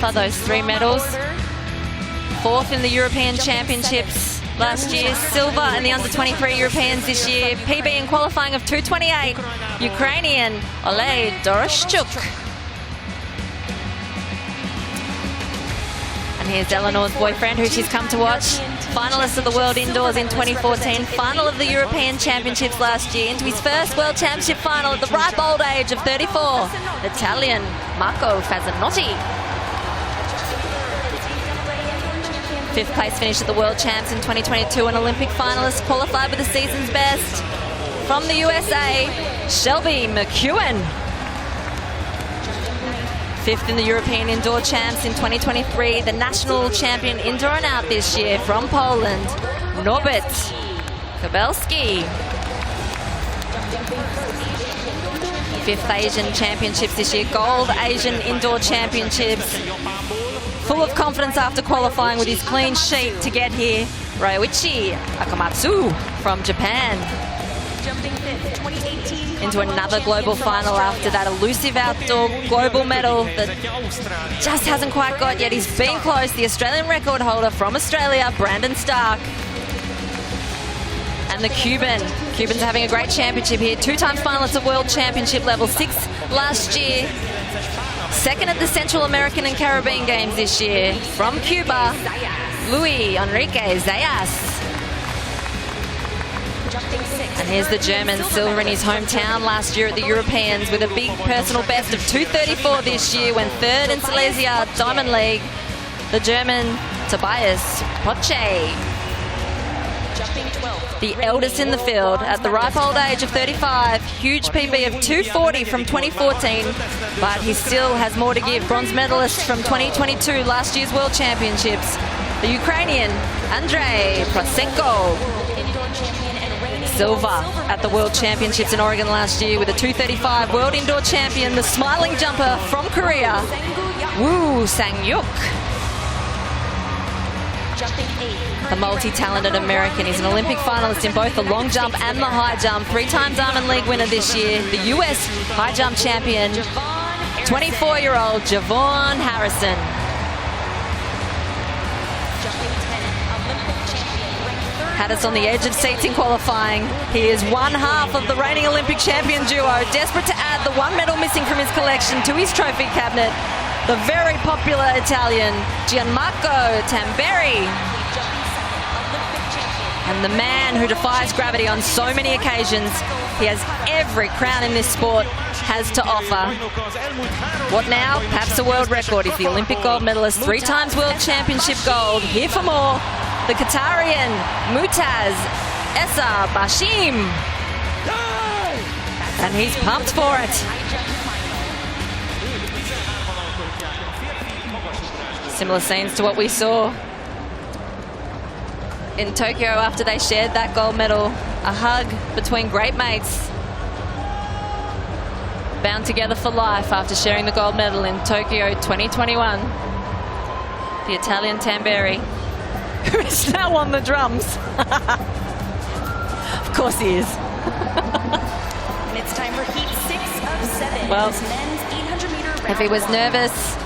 offer, those 3 medals. 4th in the European Championships last year, silver in the under-23 Europeans this year, PB in qualifying of 2:28, Ukrainian Oleh Doroshchuk. And here's Eleanor's boyfriend, who she's come to watch. Finalist of the World Indoors in 2014, final of the European Championships last year, into his first World Championship final at the ripe old age of 34, Italian Marco Fazzanotti. 5th place finish at the World Champs in 2022, an Olympic finalist, qualified with the season's best. From the USA, Shelby McEwen. 5th in the European Indoor Champs in 2023, the national champion indoor and out this year from Poland, Norbert Kabelski. 5th Asian Championships this year, gold Asian Indoor Championships. Full of confidence after qualifying with his clean sheet to get here, Ryoichi Akamatsu from Japan. Into another global final after that elusive outdoor global medal that just hasn't quite got yet. He's been close, the Australian record holder from Australia, Brandon Stark. And the Cubans are having a great championship here. 2 times finalists at World Championship level, 6th last year. 2nd at the Central American and Caribbean Games this year. From Cuba, Luis Enrique Zayas. And here's the German, silver in his hometown last year at the Europeans with a big personal best of 2:34 this year, when 3rd in Silesia Diamond League. The German Tobias Poche. The eldest in the field at the ripe old age of 35. Huge PB of 2:40 from 2014, but he still has more to give. Bronze medalist from 2022, last year's World Championships. The Ukrainian Andrei Prosenko. Silver at the World Championships in Oregon last year with a 2:35. World Indoor Champion, the smiling jumper from Korea, Woo Sang-yuk. The multi-talented American is an Olympic finalist in both the long jump and the high jump. 3-time Diamond League winner this year. The US high jump champion, 24-year-old Javon Harrison. Had us on the edge of seats in qualifying. He is one half of the reigning Olympic champion duo, desperate to add the 1 medal missing from his collection to his trophy cabinet. The very popular Italian Gianmarco Tamberi. And the man who defies gravity on so many occasions. He has every crown in this sport has to offer. What now? Perhaps a world record. He's the Olympic gold medalist, 3 times World Championship gold. Here for more, the Qatarian Mutaz Essa Bashim. And he's pumped for it. Similar scenes to what we saw in Tokyo after they shared that gold medal. A hug between great mates, bound together for life after sharing the gold medal in Tokyo 2021. The Italian Tamberi, who is now on the drums. Of course he is. And it's time for heat 6 of 7. Well, Men's 800-meter if he was nervous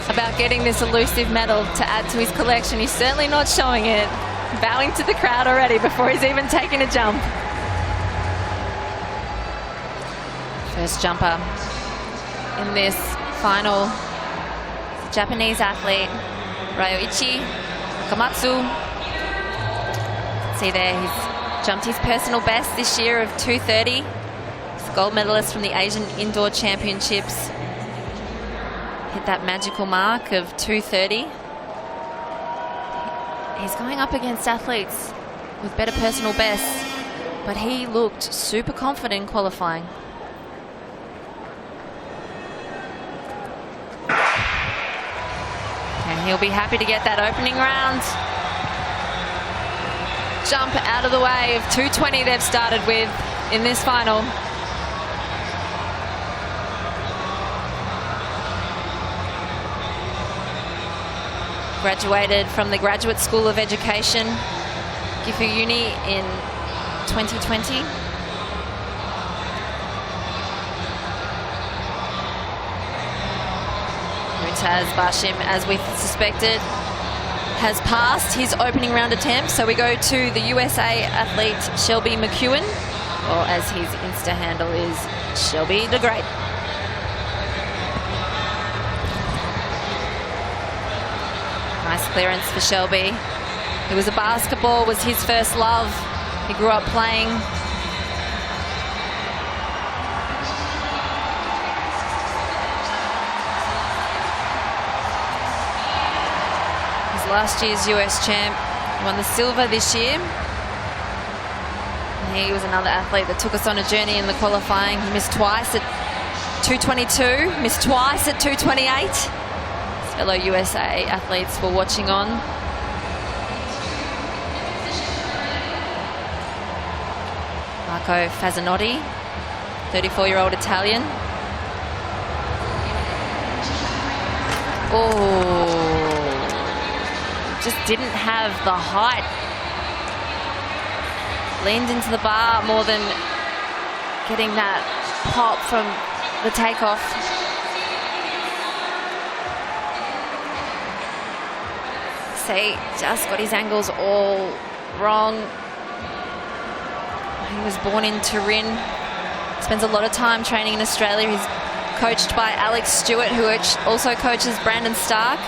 about getting this elusive medal to add to his collection, he's certainly not showing it. Bowing to the crowd already before he's even taken a jump. First jumper in this final, Japanese athlete Ryoichi Akamatsu. See there, he's jumped his personal best this year of 2:30. He's a gold medalist from the Asian Indoor Championships. Hit that magical mark of 2:30. He's going up against athletes with better personal bests, but he looked super confident in qualifying. And he'll be happy to get that opening round jump out of the way of 2:20 they've started with in this final. Graduated from the Graduate School of Education, Gifu Uni, in 2020. Taz Bashim, as we suspected, has passed his opening round attempt. So we go to the USA athlete Shelby McEwen, or as his Insta handle is, Shelby the Great. Nice clearance for Shelby. It was basketball, was his first love. He grew up playing. He's last year's US champ, won the silver this year. And he was another athlete that took us on a journey in the qualifying. He missed twice at 2:22, missed twice at 2:28. Fellow USA athletes were watching on. Marco Fazzanotti, 34-year-old Italian. Oh, just didn't have the height. Leaned into the bar more than getting that pop from the takeoff. See, just got his angles all wrong. He was born in Turin, spends a lot of time training in Australia. He's coached by Alex Stewart, who also coaches Brandon Stark,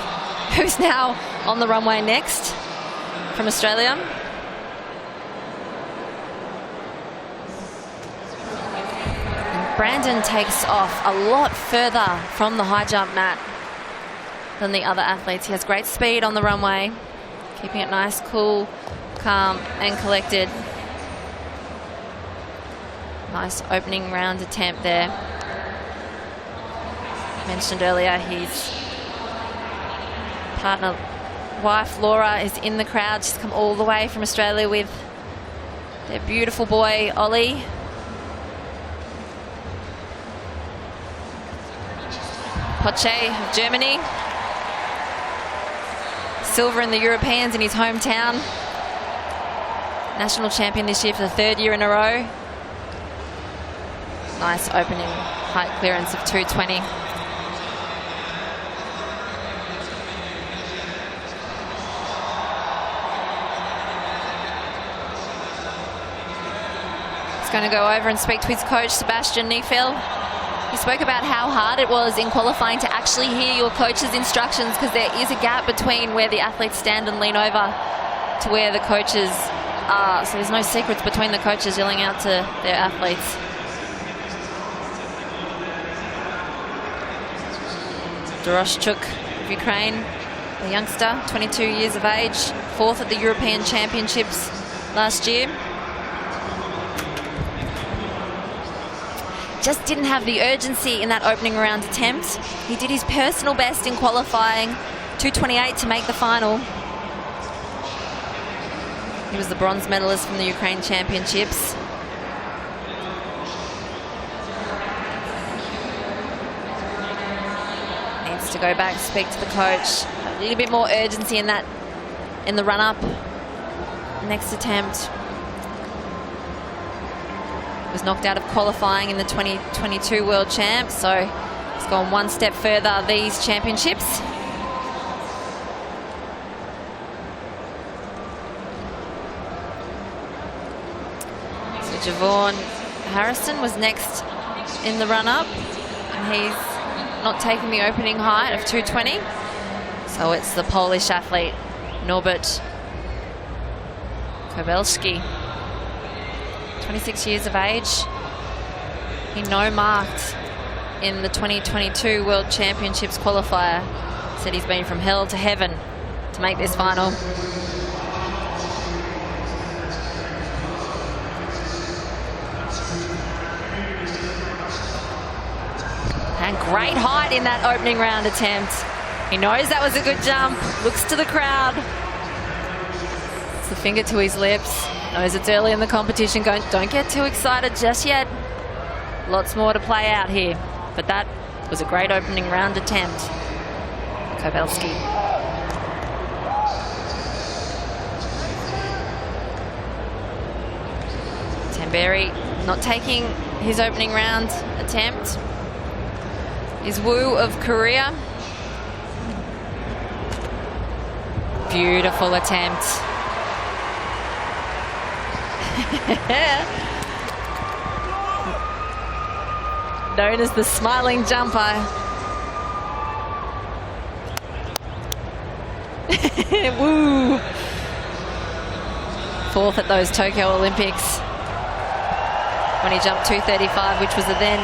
who's now on the runway next from Australia. And Brandon takes off a lot further from the high jump mat than the other athletes. He has great speed on the runway, keeping it nice, cool, calm and collected. Nice opening round attempt there. Mentioned earlier, his partner, wife Laura, is in the crowd. She's come all the way from Australia with their beautiful boy Ollie. Poche of Germany. Silver in the Europeans in his hometown. National champion this year for the 3rd year in a row. Nice opening height clearance of 2:20. He's going to go over and speak to his coach, Sebastian Neufeld. He spoke about how hard it was in qualifying to actually hear your coach's instructions, because there is a gap between where the athletes stand and lean over to where the coaches are. So there's no secrets between the coaches yelling out to their athletes. Doroshchuk of Ukraine, a youngster, 22 years of age, 4th at the European Championships last year. Just didn't have the urgency in that opening round attempt. He did his personal best in qualifying, 2:28 to make the final. He was the bronze medalist from the Ukraine Championships. Needs to go back, speak to the coach. A little bit more urgency in that, in the run-up. Next attempt. Was knocked out of qualifying in the 2022 World Champs, so he's gone one step further these championships. So Javon Harrison was next in the run-up, and he's not taking the opening height of 2:20. So it's the Polish athlete Norbert Kowalski. 26 years of age. He no-marked in the 2022 World Championships qualifier. Said he's been from hell to heaven to make this final. And great height in that opening round attempt. He knows that was a good jump. Looks to the crowd. Puts the finger to his lips. Knows it's early in the competition. Don't get too excited just yet. Lots more to play out here. But that was a great opening round attempt. Kowalski. Tamberi not taking his opening round attempt is Wu of Korea. Beautiful attempt. Known as the smiling jumper. Woo! Fourth at those Tokyo Olympics when he jumped 2:35, which was a then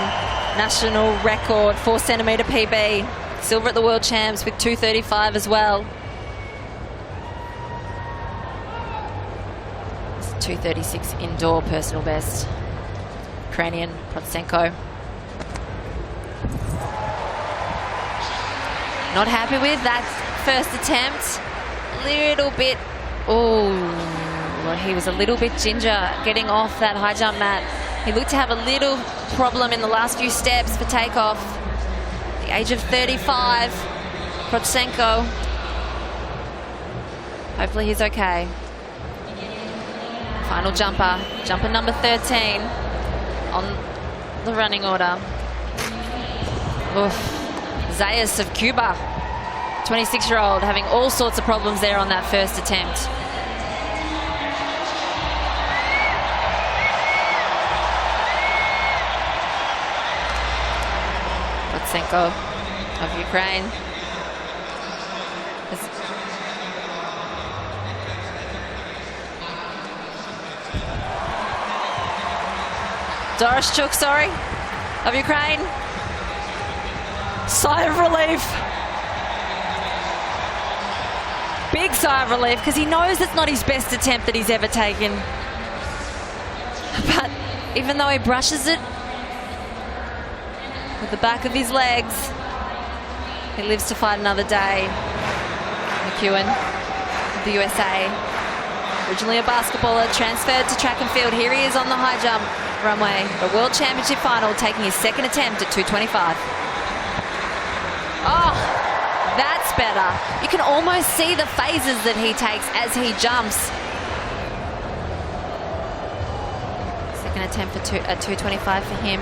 national record, 4-centimetre PB. Silver at the World Champs with 2:35 as well. It's a 2:36 indoor personal best. Ukrainian Protsenko. Not happy with that first attempt. Little bit, oh, he was a little bit ginger getting off that high jump mat. He looked to have a little problem in the last few steps for takeoff. At the age of 35, Protsenko. Hopefully he's okay. Final jumper, jumper number 13 on the running order. Oof. Zayas of Cuba, 26-year-old, having all sorts of problems there on that first attempt. Protsenko of Ukraine. Dorishchuk, sorry, of Ukraine. Sigh of relief. Big sigh of relief, because he knows it's not his best attempt that he's ever taken. But even though he brushes it with the back of his legs, he lives to fight another day. McEwen of the USA. Originally a basketballer, transferred to track and field. Here he is on the high jump runway. The World Championship final, taking his second attempt at 2:25. Oh, that's better. You can almost see the phases that he takes as he jumps. Second attempt at 2:25 for him.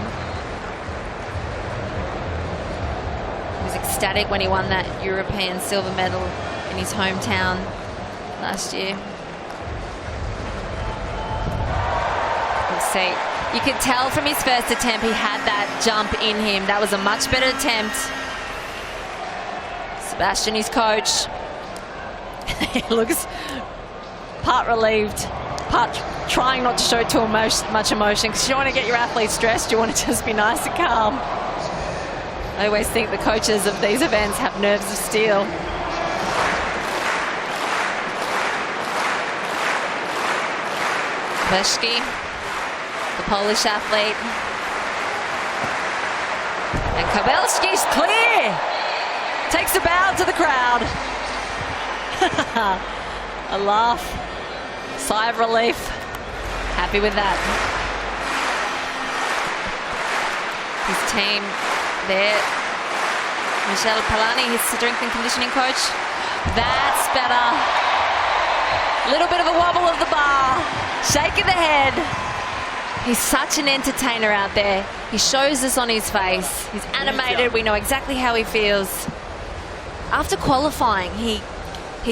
He was ecstatic when he won that European silver medal in his hometown last year. Let's see. You could tell from his first attempt he had that jump in him. That was a much better attempt. Sebastian, his coach, he looks part relieved, part trying not to show too much emotion, because you don't want to get your athletes stressed. You want to just be nice and calm. I always think the coaches of these events have nerves of steel. Peszki, the Polish athlete. And Kabelski's clear. Takes a bow to the crowd. A laugh, sigh of relief. Happy with that. His team there. Michel Palani, his strength and conditioning coach. That's better. Little bit of a wobble of the bar. Shake of the head. He's such an entertainer out there. He shows us on his face. He's animated. We know exactly how he feels. After qualifying, he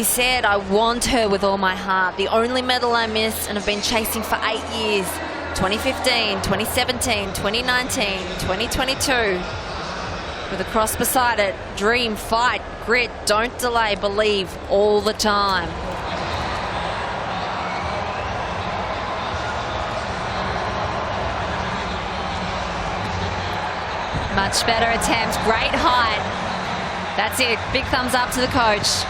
said, "I want her with all my heart. The only medal I miss and have been chasing for 8 years. 2015, 2017, 2019, 2022. With a cross beside it. Dream, fight, grit, don't delay, believe all the time." Much better attempt. Great height. That's it. Big thumbs up to the coach.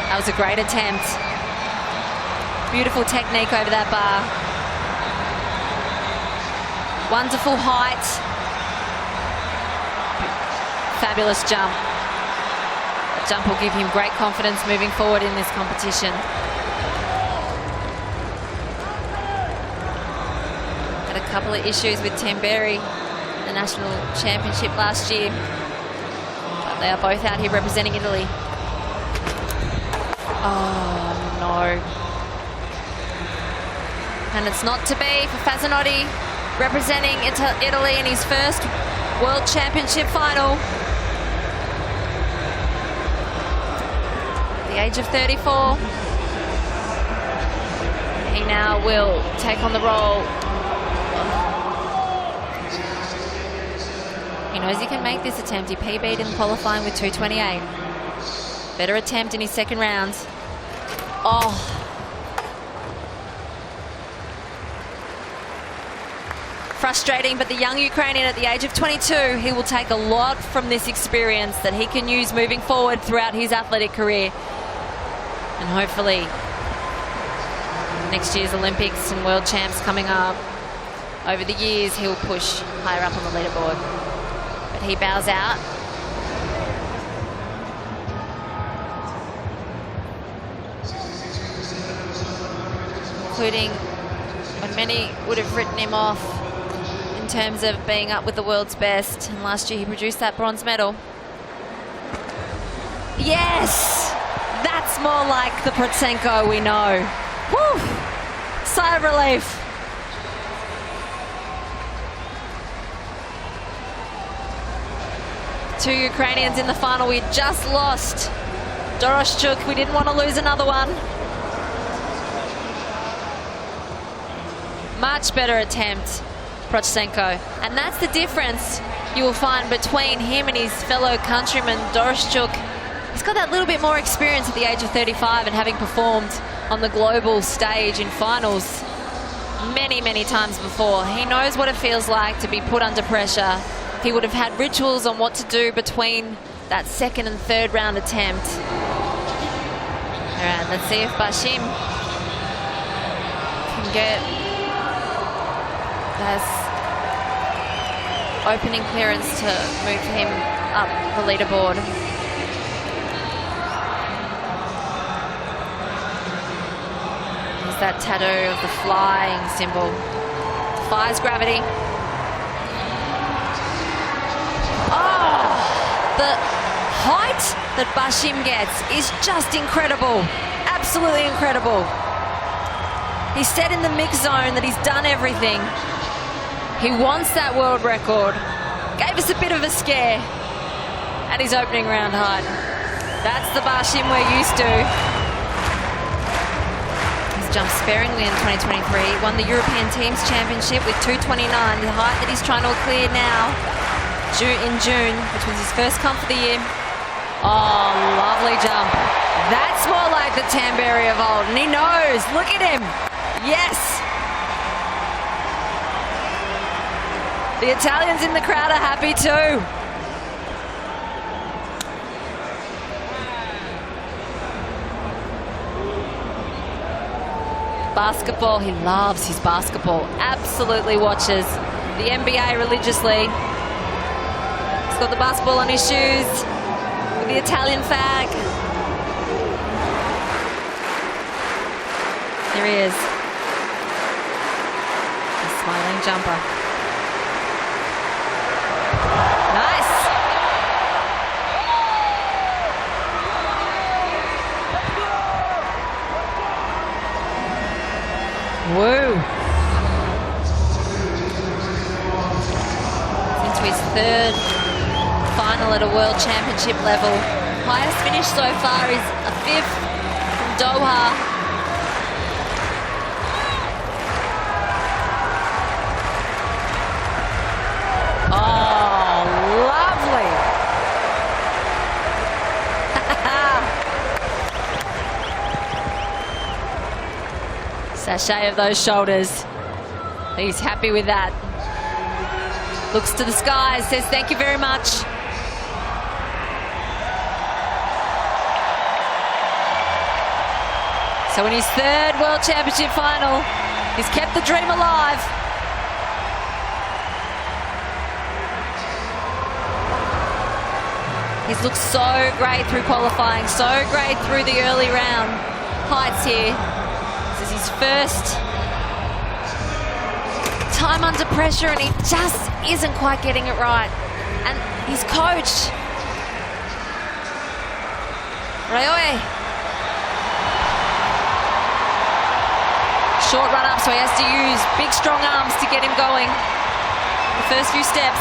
That was a great attempt. Beautiful technique over that bar. Wonderful height. Fabulous jump. That jump will give him great confidence moving forward in this competition. Had a couple of issues with Tamberi, the national championship last year. But they are both out here representing Italy. Oh, no. And it's not to be for Fazzinotti, representing Italy in his first World Championship final. the age of 34. He now will take on the role. He knows he can make this attempt. He PB'd in qualifying with 2:28. Better attempt in his second round. Oh. Frustrating, but the young Ukrainian at the age of 22, he will take a lot from this experience that he can use moving forward throughout his athletic career. And hopefully, next year's Olympics and World Champs coming up, over the years, he'll push higher up on the leaderboard. But he bows out. Including when many would have written him off in terms of being up with the world's best. And last year he produced that bronze medal. Yes! That's more like the Protsenko we know. Woo! Sigh of relief. Two Ukrainians in the final. We just lost Doroschuk. We didn't want to lose another one. Much better attempt, Protsenko. And that's the difference you will find between him and his fellow countryman, Doroschuk. He's got that little bit more experience at the age of 35 and having performed on the global stage in finals many, many times before. He knows what it feels like to be put under pressure. He would have had rituals on what to do between that second and third round attempt. All right, let's see if Bashim can get has opening clearance to move him up the leaderboard. There's that tattoo of the flying symbol. Defies gravity. Oh! The height that Bashim gets is just incredible. Absolutely incredible. He said in the mix zone that he's done everything. He wants that world record. Gave us a bit of a scare at his opening round height. That's the Bashim we're used to. He's jumped sparingly in 2023. Won the European Teams Championship with 2:29, the height that he's trying to clear now in June, which was his first comp for the year. Oh, lovely jump. That's more like the Tamberi of old, and he knows. Look at him. Yes. The Italians in the crowd are happy too. Basketball, he loves his basketball. Absolutely watches the NBA religiously. He's got the basketball on his shoes with the Italian flag. Here he is. The smiling jumper. Nice. Woo. Into his third final at a world championship level. Highest finish so far is a 5th from Doha. Oh, lovely. Sachet of those shoulders. He's happy with that. Looks to the skies, says thank you very much. So in his third World Championship final, he's kept the dream alive. He's looked so great through qualifying, so great through the early round heights here. This is his first time under pressure and he just isn't quite getting it right. And his coach, Rayoe, short run up, so he has to use big strong arms to get him going the first few steps.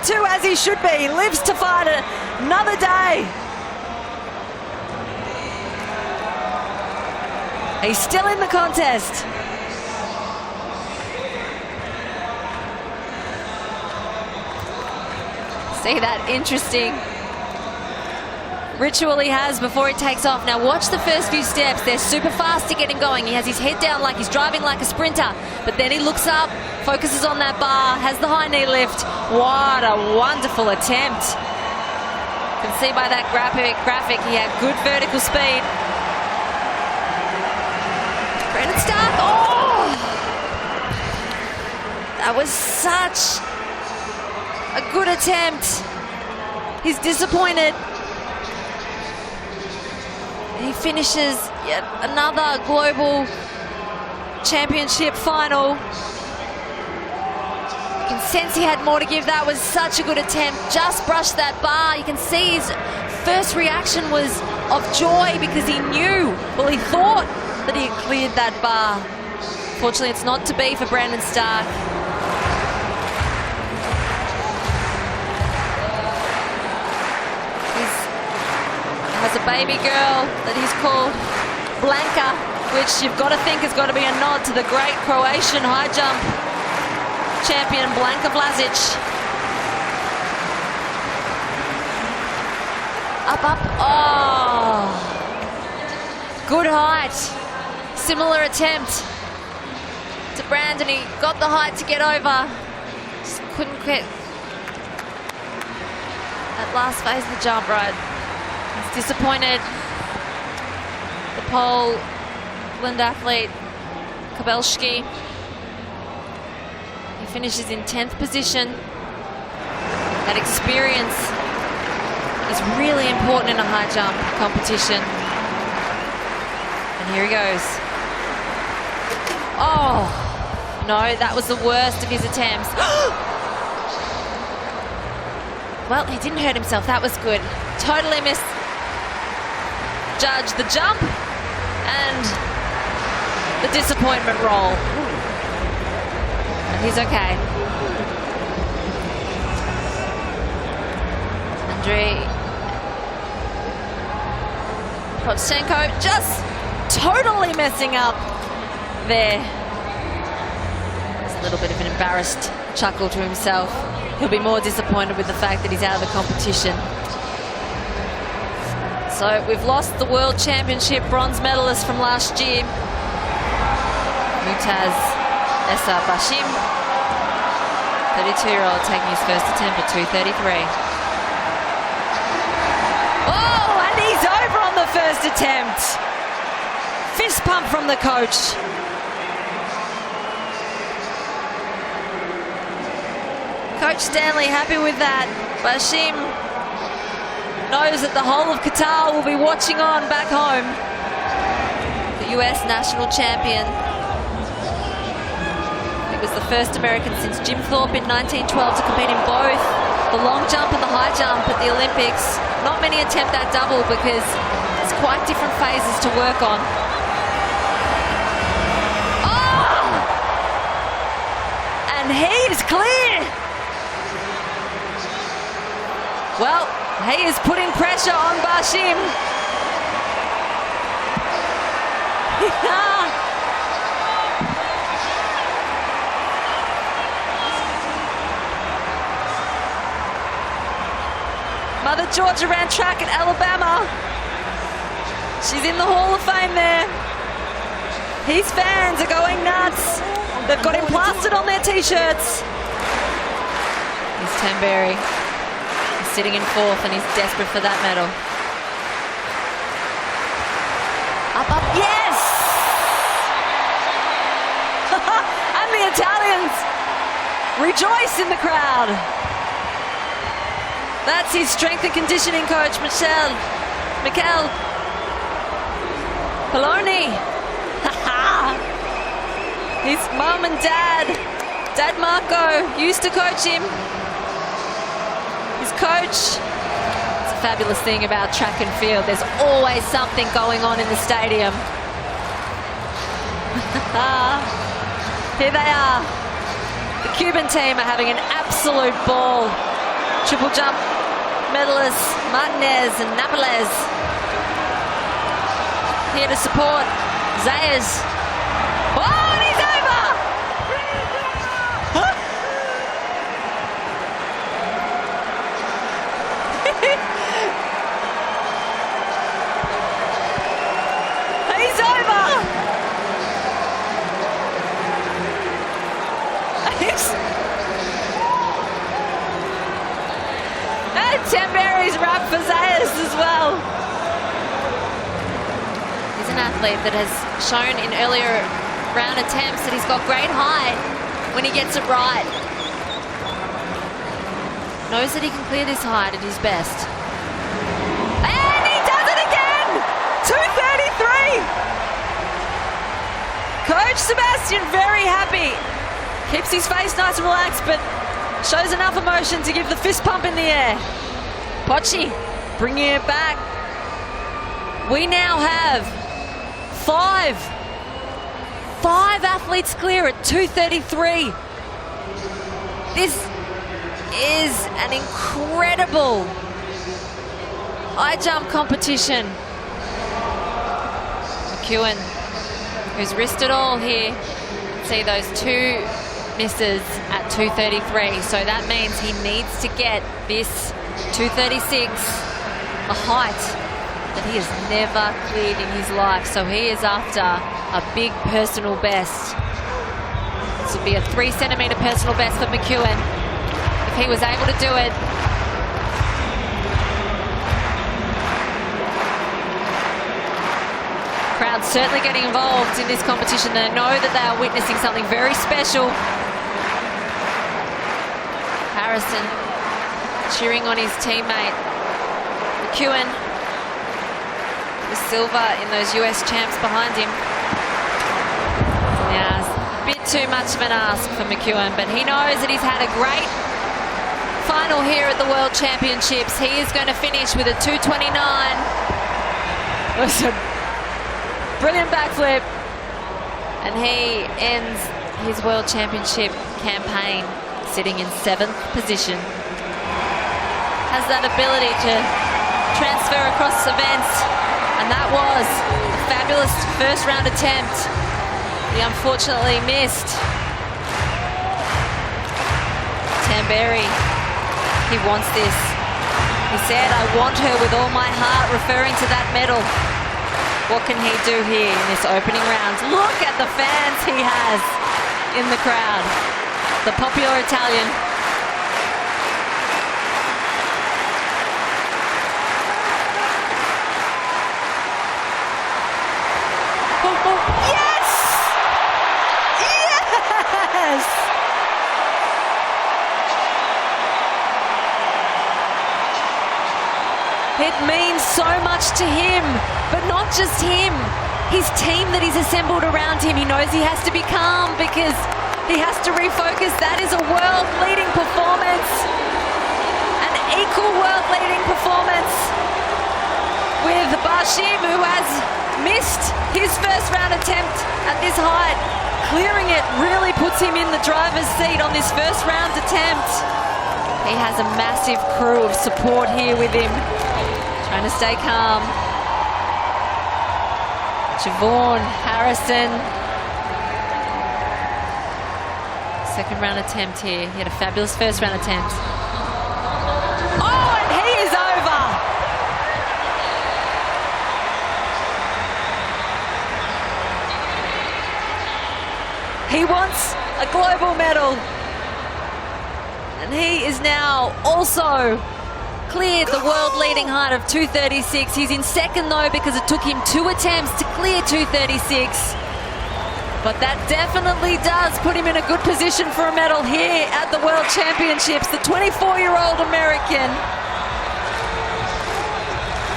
up to, as he should be. He lives to fight another day. He's still in the contest. See that interesting ritual he has before he takes off. Now watch the first few steps. They're super fast to get him going. He has his head down like he's driving like a sprinter, but then he looks up, focuses on that bar, has the high knee lift. What a wonderful attempt. You can see by that graphic he had good vertical speed. Brendan Stark, oh! That was such a good attempt. He's disappointed. He finishes yet another global championship final. You can sense he had more to give. That was such a good attempt. Just brushed that bar. You can see his first reaction was of joy because he knew, well, he thought that he had cleared that bar. Fortunately, it's not to be for Brandon Stark. Has a baby girl that he's called Blanka, which you've got to think has got to be a nod to the great Croatian high jump champion Blanka Vlasic. Up, up, oh! Good height. Similar attempt to Brandon. He got the height to get over. Just couldn't quit that last phase of the jump right. He's disappointed. The Poland athlete, Kabelski. He finishes in 10th position. That experience is really important in a high jump competition. And here he goes. Oh, no, that was the worst of his attempts. Well, he didn't hurt himself. That was good. Totally missed. Judge the jump and the disappointment roll. And he's okay. Andrei Prochenko just totally messing up there. There's a little bit of an embarrassed chuckle to himself. He'll be more disappointed with the fact that he's out of the competition. So we've lost the World Championship bronze medalist from last year, Mutaz Essa Bashim, 32-year-old, taking his first attempt at 2:33. Oh, and he's over on the first attempt. Fist pump from the coach. Coach Stanley happy with that. Bashim knows that the whole of Qatar will be watching on back home. The US national champion. He was the first American since Jim Thorpe in 1912 to compete in both the long jump and the high jump at the Olympics. Not many attempt that double because it's quite different phases to work on. Oh! And he is clear. Well, he is putting pressure on Bashim. Mother Georgia ran track at Alabama. She's in the Hall of Fame there. His fans are going nuts. They've got him plastered on their t-shirts. Here's Tamberi. Sitting in fourth and he's desperate for that medal. Up, up, yes! And the Italians rejoice in the crowd. That's his strength and conditioning coach, Michel Poloni. His mum and Dad Marco, used to coach him. His coach. It's a fabulous thing about track and field. There's always something going on in the stadium. Here they are. The Cuban team are having an absolute ball. triple jump medalists Martinez and Napolez here to support Zayas. Oh, and he's over! Huh? He's over! And Tamberi's wrapped for Zayas as well. He's an athlete that has shown in earlier round attempts that he's got great height when he gets it right. Knows that he can clear this height at his best. And he does it again! 2:33! Coach Sebastian very happy. Keeps his face nice and relaxed, but shows enough emotion to give the fist pump in the air. Pochi bringing it back. We now have five athletes clear at 2:33. This is an incredible high jump competition. McEwen, who's risked it all here. See those two misses at 2:33, so that means he needs to get this 2:36, a height that he has never cleared in his life. So he is after a big personal best. This will be a 3 centimetre personal best for McEwen if he was able to do it. Crowd's certainly getting involved in this competition. They know that they are witnessing something very special. Harrison cheering on his teammate. McEwen with silver in those US champs behind him. Yeah, a bit too much of an ask for McEwen, but he knows that he's had a great final here at the World Championships. He is going to finish with a 2:29. It was a brilliant backflip, and he ends his World Championship campaign sitting in 7th position. Has that ability to transfer across events, and that was a fabulous first round attempt. He unfortunately missed. Tamberi, he wants this. He said, "I want her with all my heart," referring to that medal. What can he do here in this opening round? Look at the fans he has in the crowd. The popular Italian. Yes! Yes! It means so much to him, but not just him. His team that he's assembled around him. He knows he has to be calm because he has to refocus. That is a world-leading performance. An equal world-leading performance with Bashim, who has missed his first round attempt at this height. Clearing it really puts him in the driver's seat on this first round attempt. He has a massive crew of support here with him, trying to stay calm. Javon, Harrison. Second round attempt here. He had a fabulous first round attempt. Oh, and he is over. He wants a global medal. And he is now also cleared the world-leading height of 2:36. He's in second, though, because it took him 2 attempts to clear 2:36. But that definitely does put him in a good position for a medal here at the World Championships. The 24-year-old American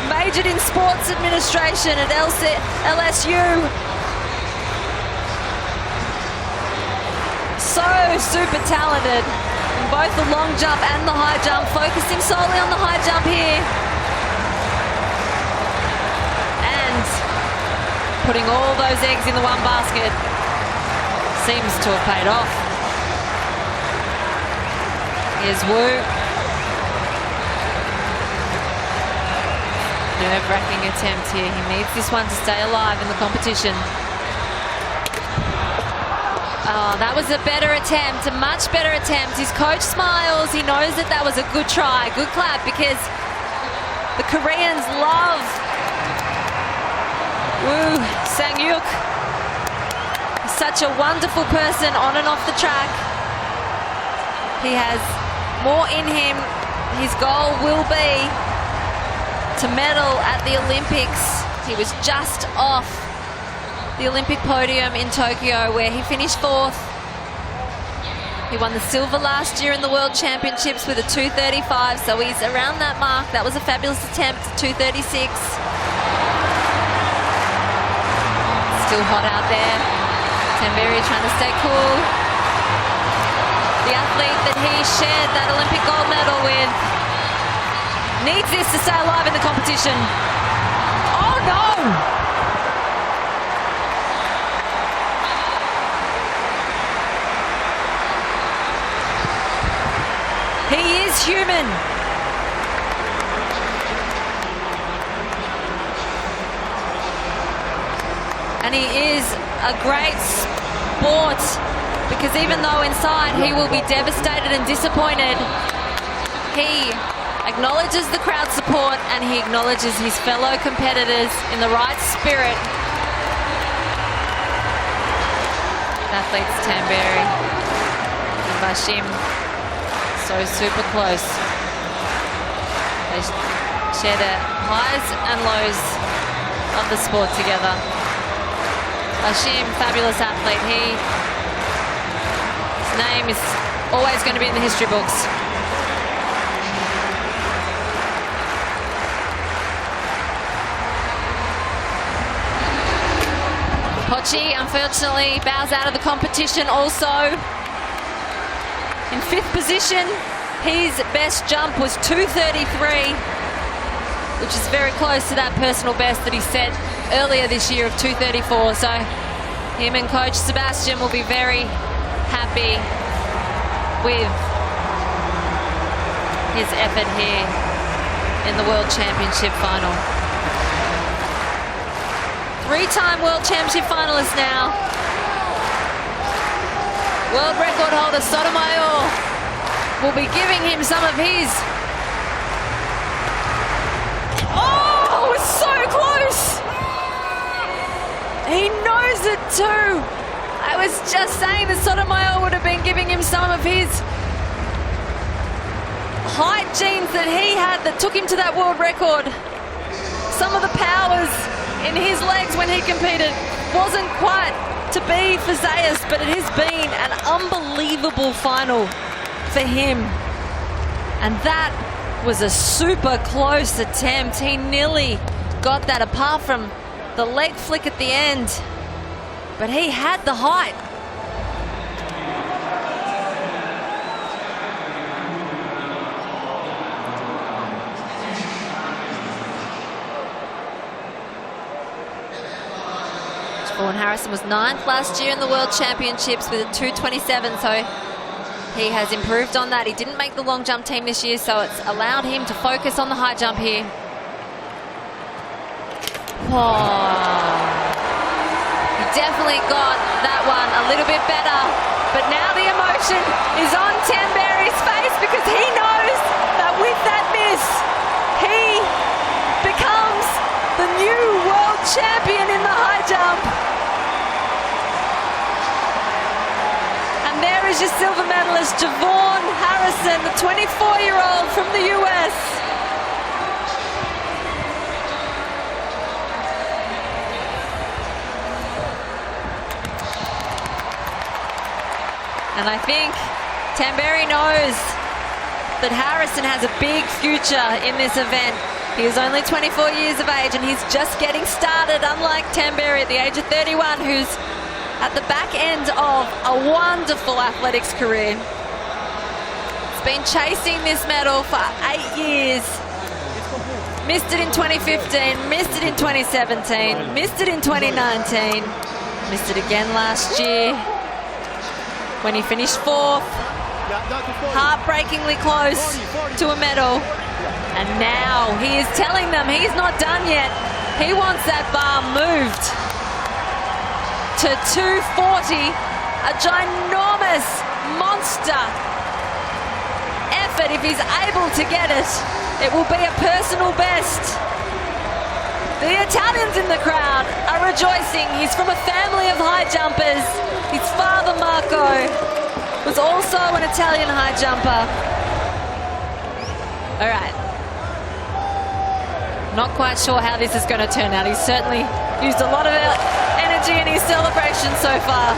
majored in sports administration at LSU. So super talented in both the long jump and the high jump, focusing solely on the high jump here. And putting all those eggs in the one basket seems to have paid off. Here's Wu. nerve-wracking attempt here. He needs this one to stay alive in the competition. Oh, that was a better attempt, a much better attempt. His coach smiles. He knows that that was a good try, good clap, because the Koreans love Woo Sang-yuk. He's such a wonderful person on and off the track. He has more in him. His goal will be to medal at the Olympics. He was just off the Olympic podium in Tokyo, where he finished 4th. He won the silver last year in the World Championships with a 2:35, so he's around that mark. That was a fabulous attempt, 2:36. Still hot out there. Tamberi trying to stay cool. The athlete that he shared that Olympic gold medal with needs this to stay alive in the competition. Oh no! He is human. And he is a great sport, because even though inside he will be devastated and disappointed, he acknowledges the crowd support and he acknowledges his fellow competitors in the right spirit. Athletes Tamberi and Bashim, so super close. They share the highs and lows of the sport together. Bashim, fabulous athlete. His name is always going to be in the history books. Kochi, unfortunately, bows out of the competition also. In 5th position, his best jump was 2:33, which is very close to that personal best that he set earlier this year of 2:34. So him and coach Sebastian will be very happy with his effort here in the World Championship final. 3-time World Championship finalist now. World record holder Sotomayor will be giving him some of his. Oh, it was so close. He knows it too. I was just saying that Sotomayor would have been giving him some of his height genes that he had that took him to that world record. Some of the powers in his legs when he competed wasn't quite to be for Zayas, but it has been an unbelievable final for him. And that was a super close attempt. He nearly got that, apart from the leg flick at the end, but he had the height. Vaughan Harrison was 9th last year in the World Championships with a 2:27, so he has improved on that. He didn't make the long jump team this year, so it's allowed him to focus on the high jump here. Oh, he definitely got that one a little bit better, but now the emotion is on Tamberi's face, because he knows that with that miss, he becomes the new world champion in the high jump. And there is your silver medalist, Vaughan Harrison, the 24-year-old from the US. And I think Tamberi knows that Harrison has a big future in this event. He is only 24 years of age and he's just getting started, unlike Tamberi at the age of 31, who's at the back end of a wonderful athletics career. He's been chasing this medal for 8 years. Missed it in 2015, missed it in 2017, missed it in 2019, missed it again last year when he finished 4th. Heartbreakingly close to a medal. And now he is telling them he's not done yet. He wants that bar moved to 240. A ginormous monster effort if he's able to get it. It will be a personal best. The Italians in the crowd are rejoicing. He's from a family of high jumpers. His father, Marco, was also an Italian high jumper. All right. Not quite sure how this is going to turn out. He's certainly used a lot of energy in his celebration so far.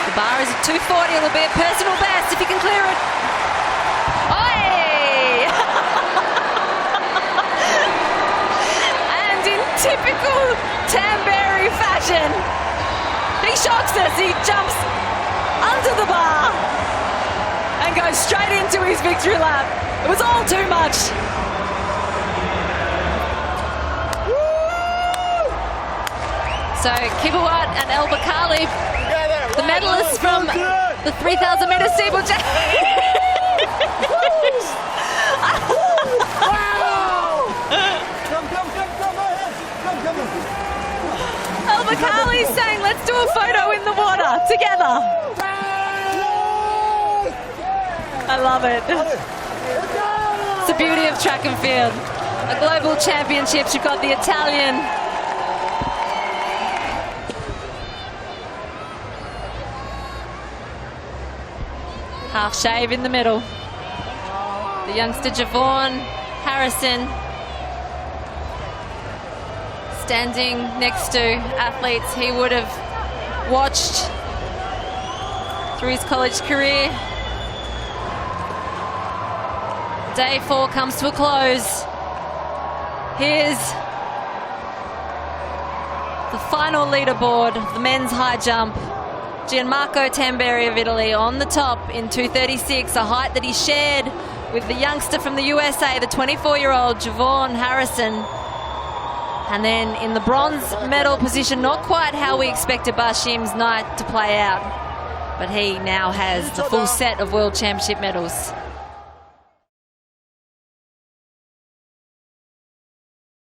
The bar is at 240. It'll be a personal best if he can clear it. Oi! And in typical Tamberi fashion, he shocks us. He jumps under the bar and goes straight into his victory lap. It was all too much. So Kibuat and El Bakali, the medalists from the 3,000 meter steeplechase. El Bakali's saying, let's do a photo in the water together. I love it. It's the beauty of track and field. A global championships, you've got the Italian. Half shave in the middle. The youngster Javon Harrison standing next to athletes he would have watched through his college career. Day 4 comes to a close. Here's the final leaderboard of the men's high jump. Gianmarco Tamberi of Italy on the top in 2:36, a height that he shared with the youngster from the USA, the 24-year-old Javon Harrison. And then in the bronze medal position, not quite how we expected Bashim's night to play out, but he now has the full set of World Championship medals.